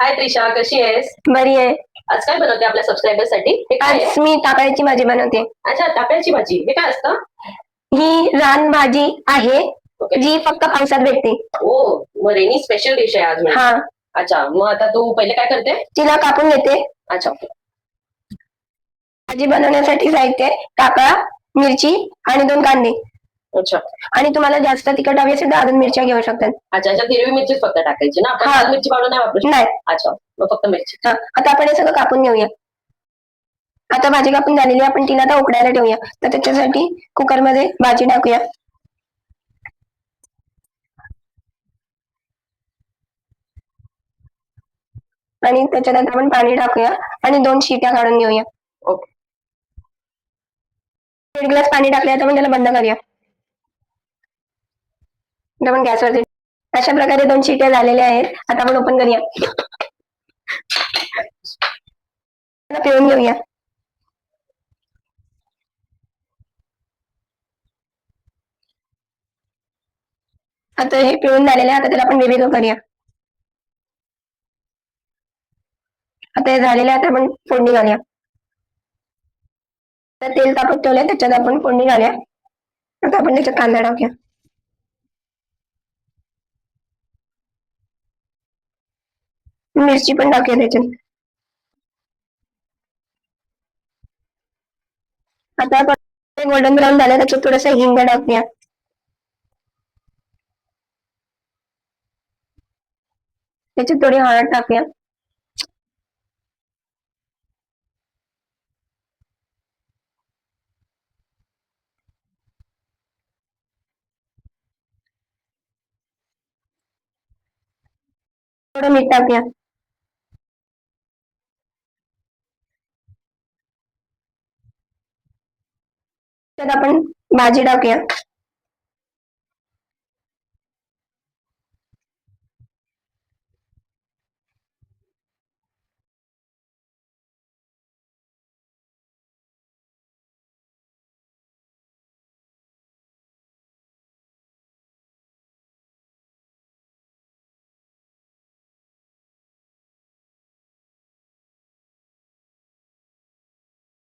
हाय त्रिशा, कशी आहेस? बरी आहे. आज काय बनवते आपल्या सबस्क्रायबर साठी? हे काय आज आहे? मी ताकाळ्याची भाजी बनवते. अच्छा, ताप्याची भाजी. हे काय असतं? ही रान भाजी आहे ओके. जी फक्त पावसात भेटते. ओ, मग रेनी स्पेशल डिश आहे आज म्हणजे. हा, अच्छा, मग आता तू पहिले काय करते? तिला कापून घेते. अच्छा, ओके. भाजी बनवण्यासाठी साहित्य काकळा, मिरची आणि 2 कांदे. अच्छा आणि तुम्हाला जास्त तिखट हवी असेल तर अजून मिरच्या घेऊ शकतात. अच्छा, याच्यात हिरवी मिरचीच फक्त टाकायची ना? आपण हा. लाल मिरची पावडर नाही वापरू शकत? नाही. अच्छा, मग फक्त मिरची. हा, आता आपण हे सगळं कापून घेऊया. आता भाजी कापून झालेली आहे, आपण तिला आता उकडायला ठेवूया. तर त्याच्यासाठी कुकरमध्ये भाजी टाकूया. आणि त्याच्यात आता आपण पाणी टाकूया आणि 2 शिट्या काढून घेऊया. ओके. 1 ग्लास पाणी टाकले, आता आपण त्याला बंद करूया. आता आपण गॅसवरती अशा प्रकारे 2 शिट्या झालेल्या आहेत. आता आपण ओपन करूया. पिळून घेऊया. आता हे पिळून झालेले आहे, आता त्याला आपण वेगवेगळं करूया. आता हे झालेलं आहे, आता आपण फोडणी घालूया. तर तेल तापत ठेवलंय, त्याच्यात आपण फोडणी घालूया. आता आपण त्याच्यात कांदा टाकूया. मिरची पण टाकूया त्याच्यात. आता आपण गोल्डन ब्राऊन झालं, त्याच्यात थोडंसं हिंग टाकूया. त्याच्यात थोडी हळद टाकूया. थोडं मीठ टाकूया. त्यात आपण भाजी टाकूया.